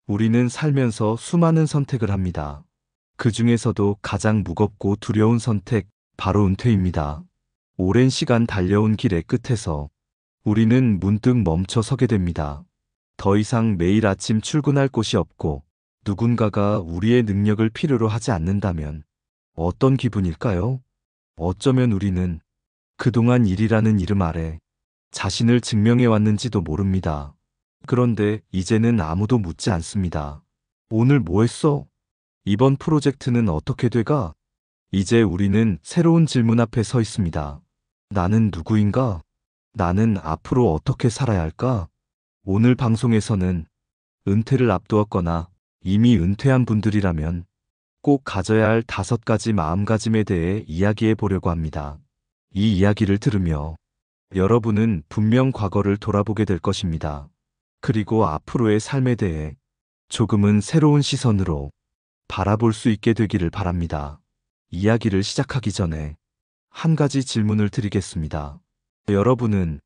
우리는 살면서 수많은 선택을 합니다. 그 중에서도 가장 무겁고 두려운 선택, 바로 은퇴입니다. 오랜 시간 달려온 길의 끝에서 우리는 문득 멈춰 서게 됩니다. 더 이상 매일 아침 출근할 곳이 없고 누군가가 우리의 능력을 필요로 하지 않는다면 어떤 기분일까요? 어쩌면 우리는 그동안 일이라는 이름 아래 자신을 증명해 왔는지도 모릅니다. 그런데 이제는 아무도 묻지 않습니다. 오늘 뭐 했어? 이번 프로젝트는 어떻게 돼가? 이제 우리는 새로운 질문 앞에 서 있습니다. 나는 누구인가? 나는 앞으로 어떻게 살아야 할까? 오늘 방송에서는 은퇴를 앞두었거나 이미 은퇴한 분들이라면 꼭 가져야 할 5가지 마음가짐에 대해 이야기해 보려고 합니다. 이 이야기를 들으며 여러분은 분명 과거를 돌아보게 될 것입니다. 그리고 앞으로의 삶에 대해 조금은 새로운 시선으로 바라볼 수 있게 되기를 바랍니다. 이야기를 시작하기 전에 한 가지 질문을 드리겠습니다. 여러분은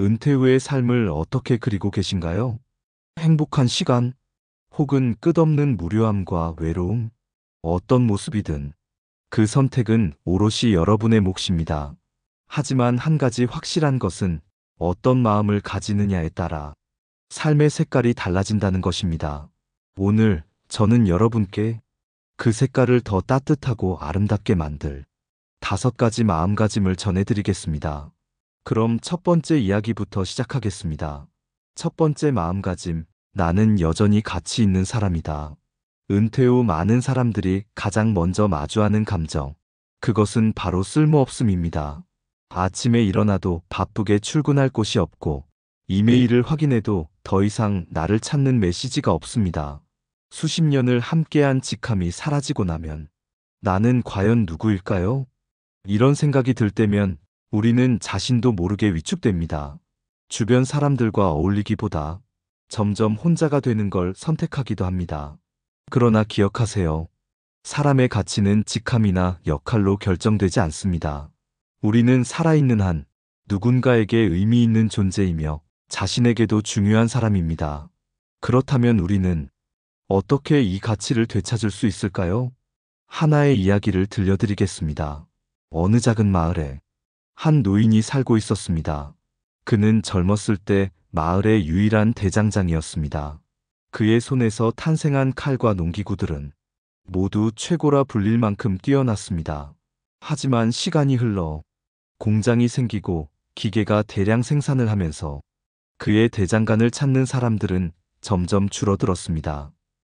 은퇴 후의 삶을 어떻게 그리고 계신가요? 행복한 시간, 혹은 끝없는 무료함과 외로움, 어떤 모습이든 그 선택은 오롯이 여러분의 몫입니다. 하지만 한 가지 확실한 것은 어떤 마음을 가지느냐에 따라 삶의 색깔이 달라진다는 것입니다. 오늘 저는 여러분께 그 색깔을 더 따뜻하고 아름답게 만들 5가지 마음가짐을 전해드리겠습니다. 그럼 첫 번째 이야기부터 시작하겠습니다. 첫 번째 마음가짐, 나는 여전히 가치 있는 사람이다. 은퇴 후 많은 사람들이 가장 먼저 마주하는 감정, 그것은 바로 쓸모없음입니다. 아침에 일어나도 바쁘게 출근할 곳이 없고 이메일을 확인해도 더 이상 나를 찾는 메시지가 없습니다. 수십 년을 함께한 직함이 사라지고 나면 나는 과연 누구일까요? 이런 생각이 들 때면 우리는 자신도 모르게 위축됩니다. 주변 사람들과 어울리기보다 점점 혼자가 되는 걸 선택하기도 합니다. 그러나 기억하세요. 사람의 가치는 직함이나 역할로 결정되지 않습니다. 우리는 살아있는 한 누군가에게 의미 있는 존재이며 자신에게도 중요한 사람입니다. 그렇다면 우리는 어떻게 이 가치를 되찾을 수 있을까요? 하나의 이야기를 들려드리겠습니다. 어느 작은 마을에 한 노인이 살고 있었습니다. 그는 젊었을 때 마을의 유일한 대장장이었습니다. 그의 손에서 탄생한 칼과 농기구들은 모두 최고라 불릴 만큼 뛰어났습니다. 하지만 시간이 흘러 공장이 생기고 기계가 대량 생산을 하면서 그의 대장간을 찾는 사람들은 점점 줄어들었습니다.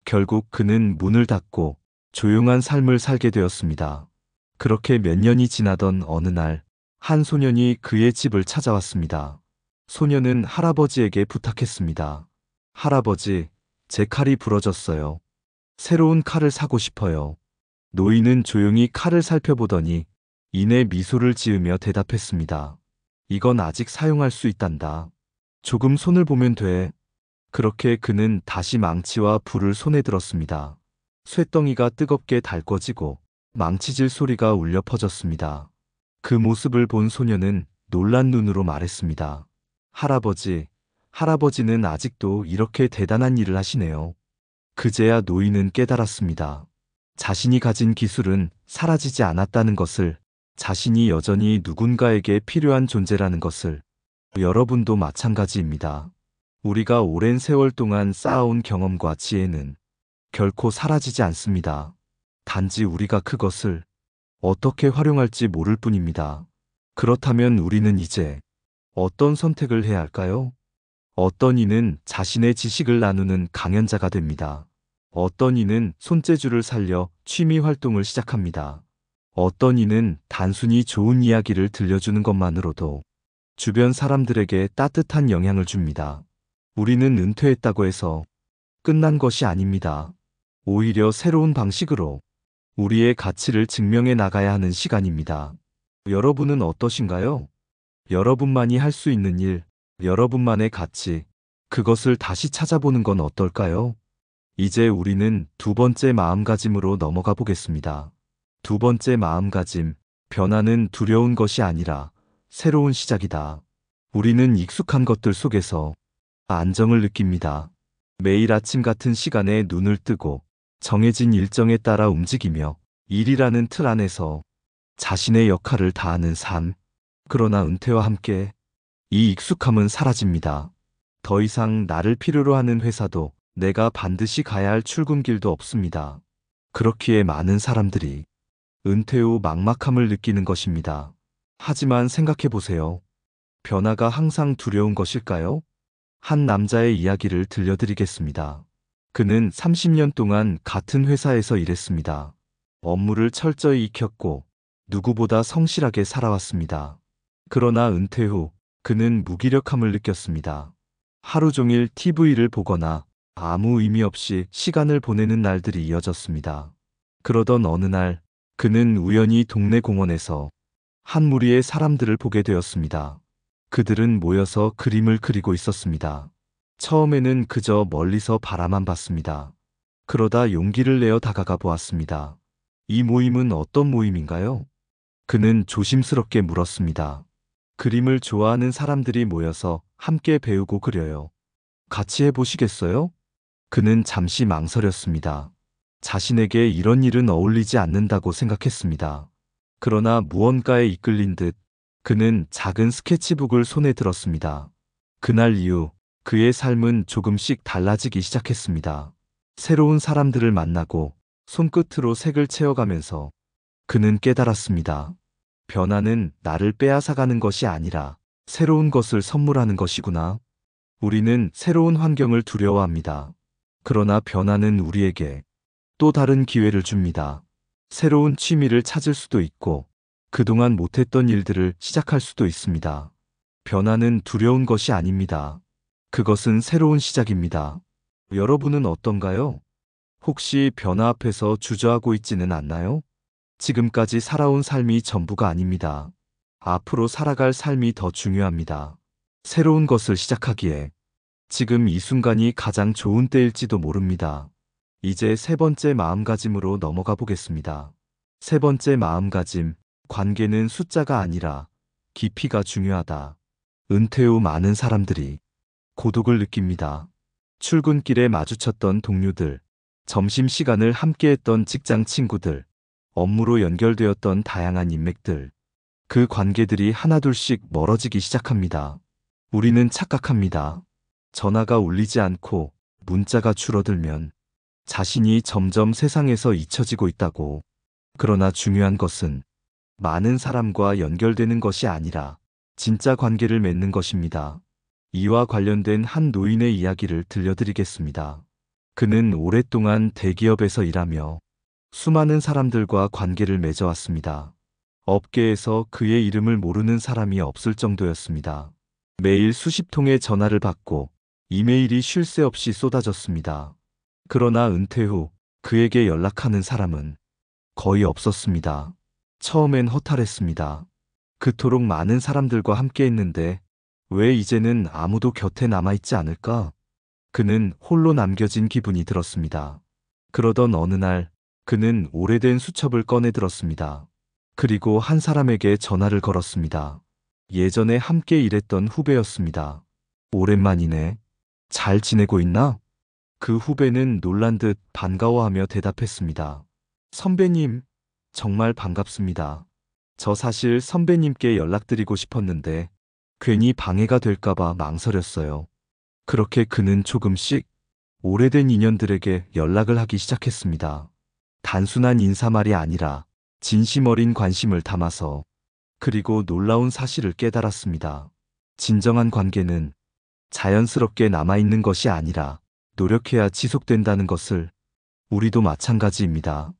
결국 그는 문을 닫고 조용한 삶을 살게 되었습니다. 그렇게 몇 년이 지나던 어느 날, 한 소년이 그의 집을 찾아왔습니다. 소년은 할아버지에게 부탁했습니다. 할아버지, 제 칼이 부러졌어요. 새로운 칼을 사고 싶어요. 노인은 조용히 칼을 살펴보더니 이내 미소를 지으며 대답했습니다. 이건 아직 사용할 수 있단다. 조금 손을 보면 돼. 그렇게 그는 다시 망치와 불을 손에 들었습니다. 쇳덩이가 뜨겁게 달궈지고 망치질 소리가 울려 퍼졌습니다. 그 모습을 본 소녀는 놀란 눈으로 말했습니다. 할아버지, 할아버지는 아직도 이렇게 대단한 일을 하시네요. 그제야 노인은 깨달았습니다. 자신이 가진 기술은 사라지지 않았다는 것을, 자신이 여전히 누군가에게 필요한 존재라는 것을. 여러분도 마찬가지입니다. 우리가 오랜 세월 동안 쌓아온 경험과 지혜는 결코 사라지지 않습니다. 단지 우리가 그것을 어떻게 활용할지 모를 뿐입니다. 그렇다면 우리는 이제 어떤 선택을 해야 할까요? 어떤 이는 자신의 지식을 나누는 강연자가 됩니다. 어떤 이는 손재주를 살려 취미 활동을 시작합니다. 어떤 이는 단순히 좋은 이야기를 들려주는 것만으로도 주변 사람들에게 따뜻한 영향을 줍니다. 우리는 은퇴했다고 해서 끝난 것이 아닙니다. 오히려 새로운 방식으로 우리의 가치를 증명해 나가야 하는 시간입니다. 여러분은 어떠신가요? 여러분만이 할 수 있는 일, 여러분만의 가치, 그것을 다시 찾아보는 건 어떨까요? 이제 우리는 두 번째 마음가짐으로 넘어가 보겠습니다. 두 번째 마음가짐, 변화는 두려운 것이 아니라 새로운 시작이다. 우리는 익숙한 것들 속에서 안정을 느낍니다. 매일 아침 같은 시간에 눈을 뜨고 정해진 일정에 따라 움직이며 일이라는 틀 안에서 자신의 역할을 다하는 삶. 그러나 은퇴와 함께 이 익숙함은 사라집니다. 더 이상 나를 필요로 하는 회사도 내가 반드시 가야 할 출근길도 없습니다. 그렇기에 많은 사람들이 은퇴 후 막막함을 느끼는 것입니다. 하지만 생각해 보세요. 변화가 항상 두려운 것일까요? 한 남자의 이야기를 들려드리겠습니다. 그는 30년 동안 같은 회사에서 일했습니다. 업무를 철저히 익혔고 누구보다 성실하게 살아왔습니다. 그러나 은퇴 후 그는 무기력함을 느꼈습니다. 하루 종일 TV를 보거나 아무 의미 없이 시간을 보내는 날들이 이어졌습니다. 그러던 어느 날 그는 우연히 동네 공원에서 한 무리의 사람들을 보게 되었습니다. 그들은 모여서 그림을 그리고 있었습니다. 처음에는 그저 멀리서 바라만 봤습니다. 그러다 용기를 내어 다가가 보았습니다. 이 모임은 어떤 모임인가요? 그는 조심스럽게 물었습니다. 그림을 좋아하는 사람들이 모여서 함께 배우고 그려요. 같이 해보시겠어요? 그는 잠시 망설였습니다. 자신에게 이런 일은 어울리지 않는다고 생각했습니다. 그러나 무언가에 이끌린 듯 그는 작은 스케치북을 손에 들었습니다. 그날 이후 그의 삶은 조금씩 달라지기 시작했습니다. 새로운 사람들을 만나고 손끝으로 색을 채워가면서 그는 깨달았습니다. 변화는 나를 빼앗아가는 것이 아니라 새로운 것을 선물하는 것이구나. 우리는 새로운 환경을 두려워합니다. 그러나 변화는 우리에게 또 다른 기회를 줍니다. 새로운 취미를 찾을 수도 있고 그동안 못했던 일들을 시작할 수도 있습니다. 변화는 두려운 것이 아닙니다. 그것은 새로운 시작입니다. 여러분은 어떤가요? 혹시 변화 앞에서 주저하고 있지는 않나요? 지금까지 살아온 삶이 전부가 아닙니다. 앞으로 살아갈 삶이 더 중요합니다. 새로운 것을 시작하기에 지금 이 순간이 가장 좋은 때일지도 모릅니다. 이제 세 번째 마음가짐으로 넘어가 보겠습니다. 세 번째 마음가짐, 관계는 숫자가 아니라 깊이가 중요하다. 은퇴 후 많은 사람들이 고독을 느낍니다. 출근길에 마주쳤던 동료들, 점심시간을 함께했던 직장 친구들, 업무로 연결되었던 다양한 인맥들, 그 관계들이 하나둘씩 멀어지기 시작합니다. 우리는 착각합니다. 전화가 울리지 않고 문자가 줄어들면 자신이 점점 세상에서 잊혀지고 있다고. 그러나 중요한 것은 많은 사람과 연결되는 것이 아니라 진짜 관계를 맺는 것입니다. 이와 관련된 한 노인의 이야기를 들려드리겠습니다. 그는 오랫동안 대기업에서 일하며 수많은 사람들과 관계를 맺어왔습니다. 업계에서 그의 이름을 모르는 사람이 없을 정도였습니다. 매일 수십 통의 전화를 받고 이메일이 쉴 새 없이 쏟아졌습니다. 그러나 은퇴 후 그에게 연락하는 사람은 거의 없었습니다. 처음엔 허탈했습니다. 그토록 많은 사람들과 함께 했는데 왜 이제는 아무도 곁에 남아있지 않을까? 그는 홀로 남겨진 기분이 들었습니다. 그러던 어느 날 그는 오래된 수첩을 꺼내 들었습니다. 그리고 한 사람에게 전화를 걸었습니다. 예전에 함께 일했던 후배였습니다. 오랜만이네. 잘 지내고 있나? 그 후배는 놀란 듯 반가워하며 대답했습니다. 선배님, 정말 반갑습니다. 저 사실 선배님께 연락드리고 싶었는데 괜히 방해가 될까봐 망설였어요. 그렇게 그는 조금씩 오래된 인연들에게 연락을 하기 시작했습니다. 단순한 인사말이 아니라 진심 어린 관심을 담아서. 그리고 놀라운 사실을 깨달았습니다. 진정한 관계는 자연스럽게 남아있는 것이 아니라 노력해야 지속된다는 것을. 우리도 마찬가지입니다.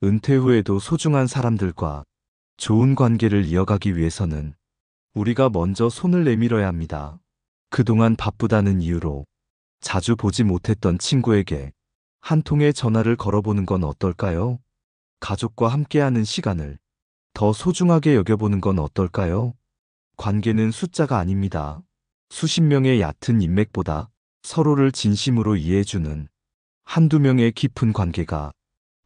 은퇴 후에도 소중한 사람들과 좋은 관계를 이어가기 위해서는 우리가 먼저 손을 내밀어야 합니다. 그동안 바쁘다는 이유로 자주 보지 못했던 친구에게 한 통의 전화를 걸어보는 건 어떨까요? 가족과 함께하는 시간을 더 소중하게 여겨보는 건 어떨까요? 관계는 숫자가 아닙니다. 수십 명의 얕은 인맥보다 서로를 진심으로 이해해주는 한두 명의 깊은 관계가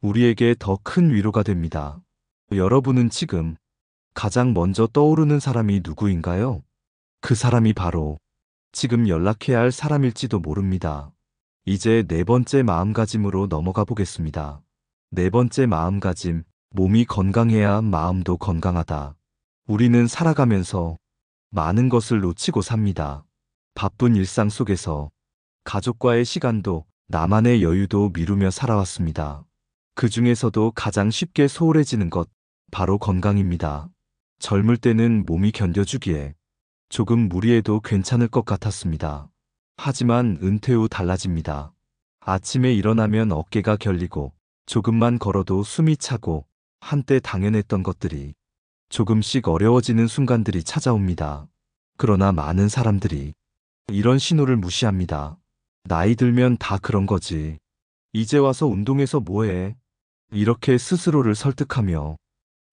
우리에게 더 큰 위로가 됩니다. 여러분은 지금 가장 먼저 떠오르는 사람이 누구인가요? 그 사람이 바로 지금 연락해야 할 사람일지도 모릅니다. 이제 네 번째 마음가짐으로 넘어가 보겠습니다. 네 번째 마음가짐, 몸이 건강해야 마음도 건강하다. 우리는 살아가면서 많은 것을 놓치고 삽니다. 바쁜 일상 속에서 가족과의 시간도 나만의 여유도 미루며 살아왔습니다. 그 중에서도 가장 쉽게 소홀해지는 것, 바로 건강입니다. 젊을 때는 몸이 견뎌주기에 조금 무리해도 괜찮을 것 같았습니다. 하지만 은퇴 후 달라집니다. 아침에 일어나면 어깨가 결리고 조금만 걸어도 숨이 차고 한때 당연했던 것들이 조금씩 어려워지는 순간들이 찾아옵니다. 그러나 많은 사람들이 이런 신호를 무시합니다. 나이 들면 다 그런 거지. 이제 와서 운동해서 뭐해? 이렇게 스스로를 설득하며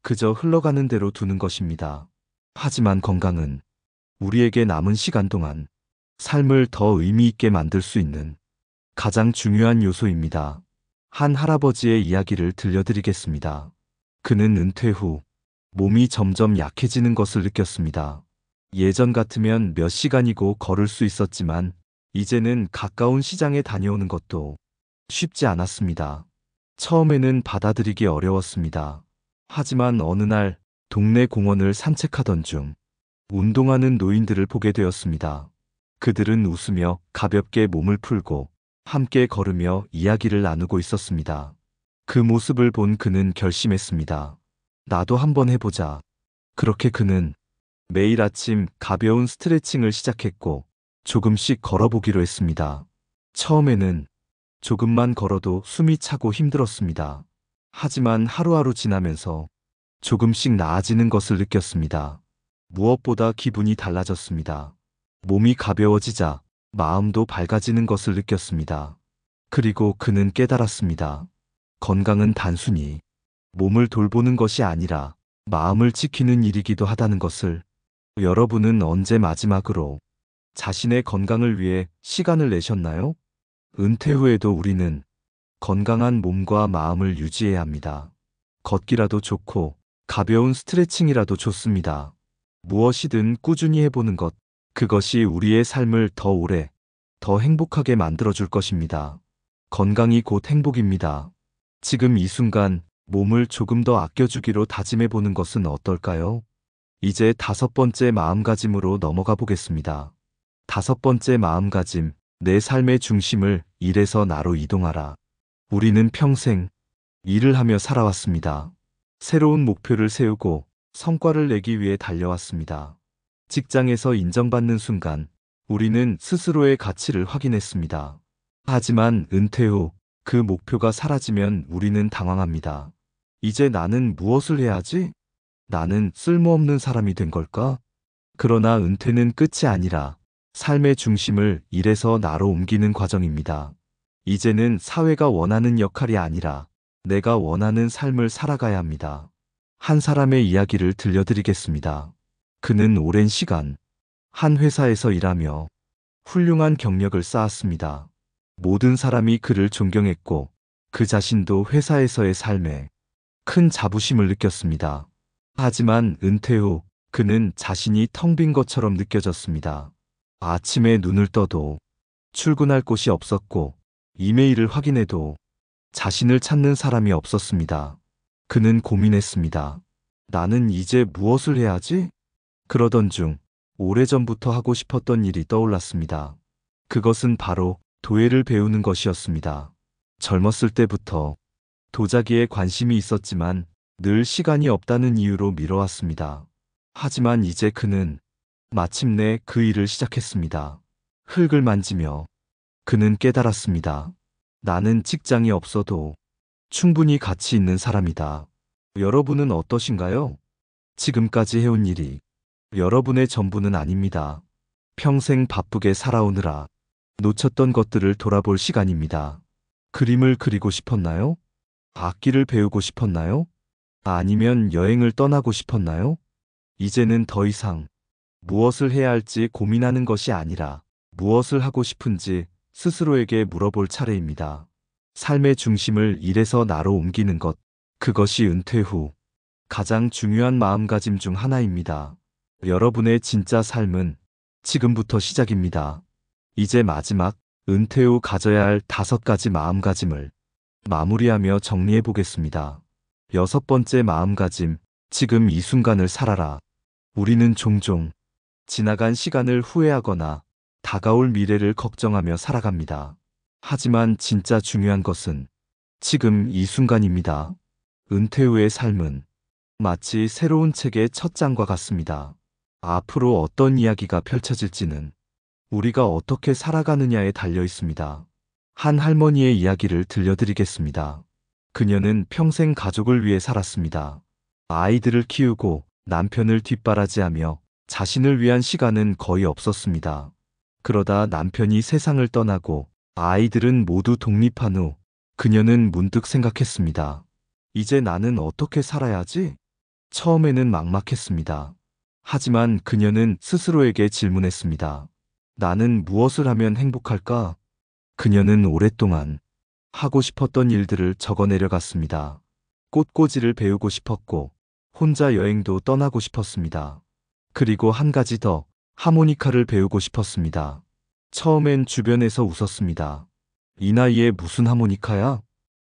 그저 흘러가는 대로 두는 것입니다. 하지만 건강은 우리에게 남은 시간 동안 삶을 더 의미 있게 만들 수 있는 가장 중요한 요소입니다. 한 할아버지의 이야기를 들려드리겠습니다. 그는 은퇴 후 몸이 점점 약해지는 것을 느꼈습니다. 예전 같으면 몇 시간이고 걸을 수 있었지만 이제는 가까운 시장에 다녀오는 것도 쉽지 않았습니다. 처음에는 받아들이기 어려웠습니다. 하지만 어느 날 동네 공원을 산책하던 중 운동하는 노인들을 보게 되었습니다. 그들은 웃으며 가볍게 몸을 풀고 함께 걸으며 이야기를 나누고 있었습니다. 그 모습을 본 그는 결심했습니다. 나도 한번 해보자. 그렇게 그는 매일 아침 가벼운 스트레칭을 시작했고 조금씩 걸어보기로 했습니다. 처음에는 조금만 걸어도 숨이 차고 힘들었습니다. 하지만 하루하루 지나면서 조금씩 나아지는 것을 느꼈습니다. 무엇보다 기분이 달라졌습니다. 몸이 가벼워지자 마음도 밝아지는 것을 느꼈습니다. 그리고 그는 깨달았습니다. 건강은 단순히 몸을 돌보는 것이 아니라 마음을 지키는 일이기도 하다는 것을. 여러분은 언제 마지막으로 자신의 건강을 위해 시간을 내셨나요? 은퇴 후에도 우리는 건강한 몸과 마음을 유지해야 합니다. 걷기라도 좋고 가벼운 스트레칭이라도 좋습니다. 무엇이든 꾸준히 해보는 것, 그것이 우리의 삶을 더 오래, 더 행복하게 만들어줄 것입니다. 건강이 곧 행복입니다. 지금 이 순간 몸을 조금 더 아껴주기로 다짐해보는 것은 어떨까요? 이제 다섯 번째 마음가짐으로 넘어가 보겠습니다. 다섯 번째 마음가짐, 내 삶의 중심을 일에서 나로 이동하라. 우리는 평생 일을 하며 살아왔습니다. 새로운 목표를 세우고 성과를 내기 위해 달려왔습니다. 직장에서 인정받는 순간 우리는 스스로의 가치를 확인했습니다. 하지만 은퇴 후 그 목표가 사라지면 우리는 당황합니다. 이제 나는 무엇을 해야 하지? 나는 쓸모없는 사람이 된 걸까? 그러나 은퇴는 끝이 아니라 삶의 중심을 일에서 나로 옮기는 과정입니다. 이제는 사회가 원하는 역할이 아니라 내가 원하는 삶을 살아가야 합니다. 한 사람의 이야기를 들려드리겠습니다. 그는 오랜 시간 한 회사에서 일하며 훌륭한 경력을 쌓았습니다. 모든 사람이 그를 존경했고 그 자신도 회사에서의 삶에 큰 자부심을 느꼈습니다. 하지만 은퇴 후 그는 자신이 텅 빈 것처럼 느껴졌습니다. 아침에 눈을 떠도 출근할 곳이 없었고 이메일을 확인해도 자신을 찾는 사람이 없었습니다. 그는 고민했습니다. 나는 이제 무엇을 해야 하지? 그러던 중 오래전부터 하고 싶었던 일이 떠올랐습니다. 그것은 바로 도예를 배우는 것이었습니다. 젊었을 때부터 도자기에 관심이 있었지만 늘 시간이 없다는 이유로 미뤄왔습니다. 하지만 이제 그는 마침내 그 일을 시작했습니다. 흙을 만지며 그는 깨달았습니다. 나는 직장이 없어도 충분히 가치 있는 사람이다. 여러분은 어떠신가요? 지금까지 해온 일이 여러분의 전부는 아닙니다. 평생 바쁘게 살아오느라 놓쳤던 것들을 돌아볼 시간입니다. 그림을 그리고 싶었나요? 악기를 배우고 싶었나요? 아니면 여행을 떠나고 싶었나요? 이제는 더 이상 무엇을 해야 할지 고민하는 것이 아니라 무엇을 하고 싶은지 스스로에게 물어볼 차례입니다. 삶의 중심을 일에서 나로 옮기는 것, 그것이 은퇴 후 가장 중요한 마음가짐 중 하나입니다. 여러분의 진짜 삶은 지금부터 시작입니다. 이제 마지막 은퇴 후 가져야 할 5가지 마음가짐을 마무리하며 정리해 보겠습니다. 6번째 마음가짐, 지금 이 순간을 살아라. 우리는 종종 지나간 시간을 후회하거나 다가올 미래를 걱정하며 살아갑니다. 하지만 진짜 중요한 것은 지금 이 순간입니다. 은퇴 후의 삶은 마치 새로운 책의 첫 장과 같습니다. 앞으로 어떤 이야기가 펼쳐질지는 우리가 어떻게 살아가느냐에 달려 있습니다. 한 할머니의 이야기를 들려드리겠습니다. 그녀는 평생 가족을 위해 살았습니다. 아이들을 키우고 남편을 뒷바라지하며 자신을 위한 시간은 거의 없었습니다. 그러다 남편이 세상을 떠나고 아이들은 모두 독립한 후 그녀는 문득 생각했습니다. 이제 나는 어떻게 살아야지? 처음에는 막막했습니다. 하지만 그녀는 스스로에게 질문했습니다. 나는 무엇을 하면 행복할까? 그녀는 오랫동안 하고 싶었던 일들을 적어 내려갔습니다. 꽃꽂이를 배우고 싶었고, 혼자 여행도 떠나고 싶었습니다. 그리고 한 가지 더, 하모니카를 배우고 싶었습니다. 처음엔 주변에서 웃었습니다. 이 나이에 무슨 하모니카야?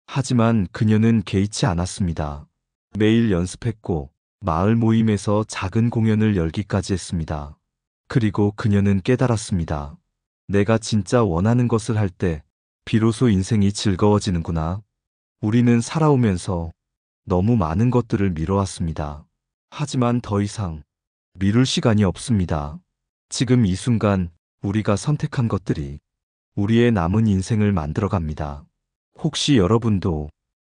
하지만 그녀는 개의치 않았습니다. 매일 연습했고, 마을 모임에서 작은 공연을 열기까지 했습니다. 그리고 그녀는 깨달았습니다. 내가 진짜 원하는 것을 할 때, 비로소 인생이 즐거워지는구나. 우리는 살아오면서 너무 많은 것들을 미뤄왔습니다. 하지만 더 이상 미룰 시간이 없습니다. 지금 이 순간 우리가 선택한 것들이 우리의 남은 인생을 만들어갑니다. 혹시 여러분도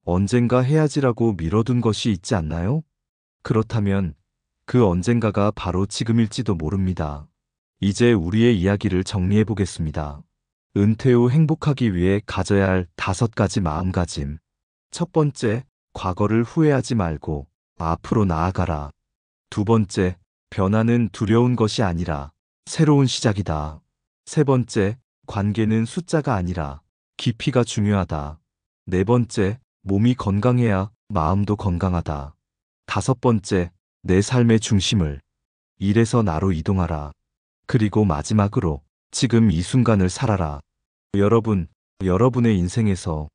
언젠가 해야지라고 미뤄둔 것이 있지 않나요? 그렇다면 그 언젠가가 바로 지금일지도 모릅니다. 이제 우리의 이야기를 정리해 보겠습니다. 은퇴 후 행복하기 위해 가져야 할 5가지 마음가짐. 첫 번째, 과거를 후회하지 말고 앞으로 나아가라. 두 번째, 변화는 두려운 것이 아니라 새로운 시작이다. 세 번째, 관계는 숫자가 아니라 깊이가 중요하다. 네 번째, 몸이 건강해야 마음도 건강하다. 다섯 번째, 내 삶의 중심을 일에서 나로 이동하라. 그리고 마지막으로 지금 이 순간을 살아라. 여러분의 인생에서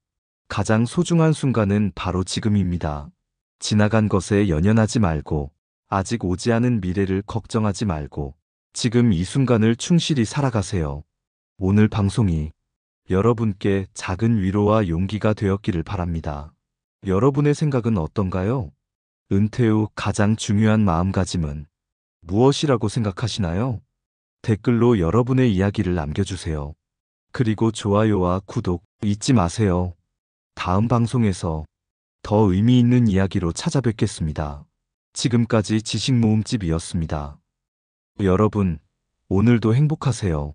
가장 소중한 순간은 바로 지금입니다. 지나간 것에 연연하지 말고, 아직 오지 않은 미래를 걱정하지 말고, 지금 이 순간을 충실히 살아가세요. 오늘 방송이 여러분께 작은 위로와 용기가 되었기를 바랍니다. 여러분의 생각은 어떤가요? 은퇴 후 가장 중요한 마음가짐은 무엇이라고 생각하시나요? 댓글로 여러분의 이야기를 남겨주세요. 그리고 좋아요와 구독 잊지 마세요. 다음 방송에서 더 의미 있는 이야기로 찾아뵙겠습니다. 지금까지 지식모음집이었습니다. 여러분, 오늘도 행복하세요.